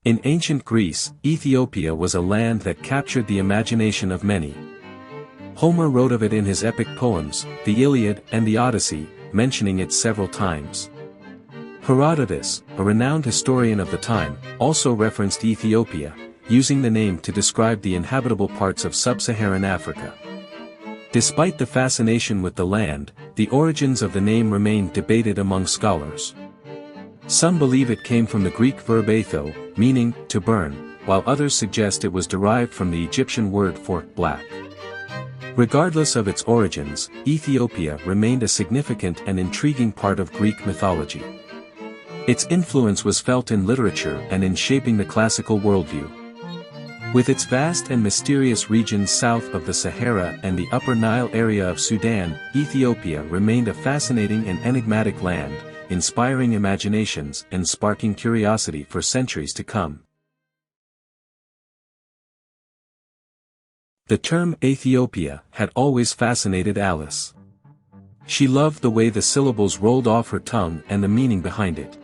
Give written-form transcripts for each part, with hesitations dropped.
In ancient Greece, Ethiopia was a land that captured the imagination of many. Homer wrote of it in his epic poems, the Iliad and the Odyssey, mentioning it several times. Herodotus, a renowned historian of the time, also referenced Ethiopia, using the name to describe the inhabitable parts of sub-Saharan Africa. Despite the fascination with the land, the origins of the name remain debated among scholars. Some believe it came from the Greek verb aetho, meaning to burn, while others suggest it was derived from the Egyptian word for black. Regardless of its origins, Ethiopia remained a significant and intriguing part of Greek mythology. Its influence was felt in literature and in shaping the classical worldview. With its vast and mysterious regions south of the Sahara and the Upper Nile area of Sudan, Ethiopia remained a fascinating and enigmatic land, inspiring imaginations and sparking curiosity for centuries to come. The term Aethiopia had always fascinated Alice. She loved the way the syllables rolled off her tongue and the meaning behind it.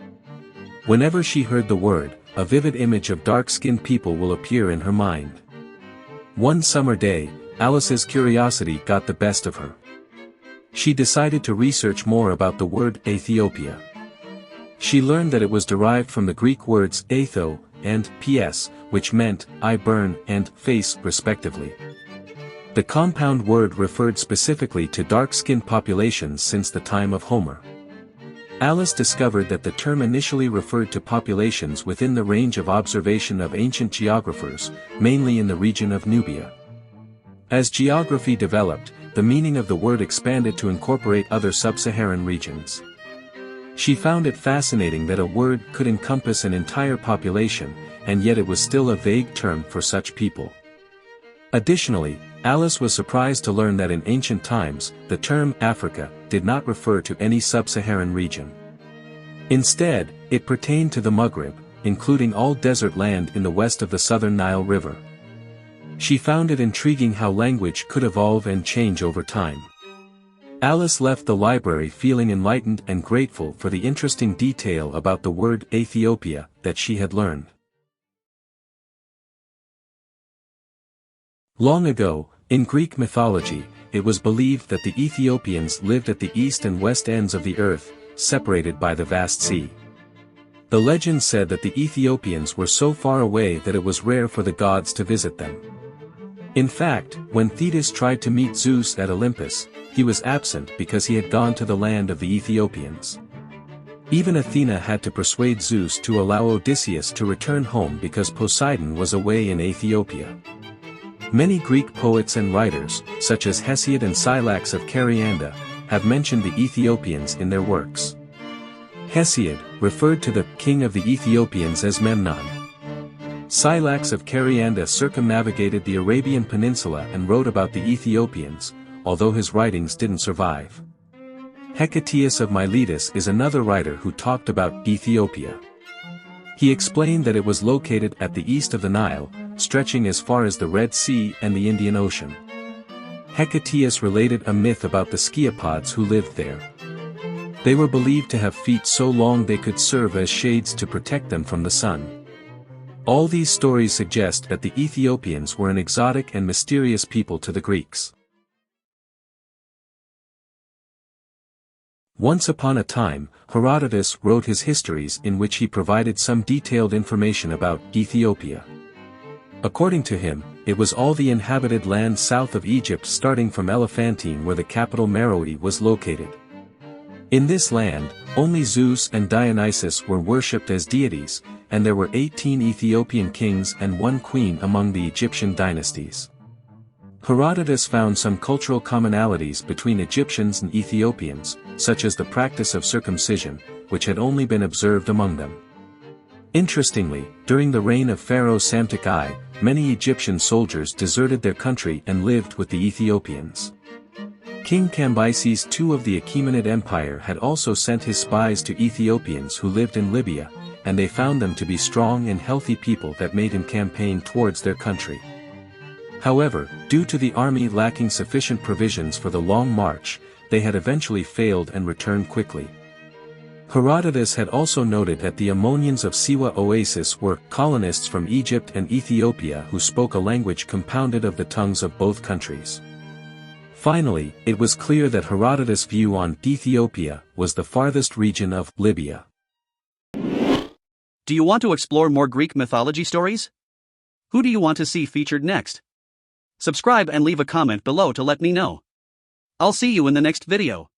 Whenever she heard the word, a vivid image of dark-skinned people will appear in her mind. One summer day, Alice's curiosity got the best of her. She decided to research more about the word Aethiopia. She learned that it was derived from the Greek words aetho and ps, which meant I burn and face respectively. The compound word referred specifically to dark-skinned populations since the time of Homer. Alice discovered that the term initially referred to populations within the range of observation of ancient geographers, mainly in the region of Nubia. As geography developed, the meaning of the word expanded to incorporate other sub-Saharan regions. She found it fascinating that a word could encompass an entire population, and yet it was still a vague term for such people. Additionally, Alice was surprised to learn that in ancient times, the term Africa did not refer to any sub-Saharan region. Instead, it pertained to the Maghreb, including all desert land in the west of the southern Nile River. She found it intriguing how language could evolve and change over time. Alice left the library feeling enlightened and grateful for the interesting detail about the word Aethiopia that she had learned. Long ago, in Greek mythology, it was believed that the Ethiopians lived at the east and west ends of the earth, separated by the vast sea. The legend said that the Ethiopians were so far away that it was rare for the gods to visit them. In fact, when Thetis tried to meet Zeus at Olympus, he was absent because he had gone to the land of the Ethiopians. Even Athena had to persuade Zeus to allow Odysseus to return home because Poseidon was away in Aethiopia. Many Greek poets and writers, such as Hesiod and Scylax of Carianda, have mentioned the Ethiopians in their works. Hesiod referred to the king of the Ethiopians as Memnon. Scylax of Carianda circumnavigated the Arabian Peninsula and wrote about the Ethiopians, although his writings didn't survive. Hecataeus of Miletus is another writer who talked about Ethiopia. He explained that it was located at the east of the Nile, stretching as far as the Red Sea and the Indian Ocean. Hecataeus related a myth about the sciapods who lived there. They were believed to have feet so long they could serve as shades to protect them from the sun. All these stories suggest that the Ethiopians were an exotic and mysterious people to the Greeks. Once upon a time, Herodotus wrote his histories in which he provided some detailed information about Ethiopia. According to him, it was all the inhabited land south of Egypt starting from Elephantine where the capital Meroe was located. In this land, only Zeus and Dionysus were worshipped as deities, and there were 18 Ethiopian kings and 1 queen among the Egyptian dynasties. Herodotus found some cultural commonalities between Egyptians and Ethiopians, such as the practice of circumcision, which had only been observed among them. Interestingly, during the reign of Pharaoh Psamtik-I, many Egyptian soldiers deserted their country and lived with the Ethiopians. King Cambyses II of the Achaemenid Empire had also sent his spies to Ethiopians who lived in Libya, and they found them to be strong and healthy people that made him campaign towards their country. However, due to the army lacking sufficient provisions for the long march, they had eventually failed and returned quickly. Herodotus had also noted that the Ammonians of Siwa Oasis were colonists from Egypt and Ethiopia who spoke a language compounded of the tongues of both countries. Finally, it was clear that Herodotus' view on Ethiopia was the farthest region of Libya. Do you want to explore more Greek mythology stories? Who do you want to see featured next? Subscribe and leave a comment below to let me know. I'll see you in the next video.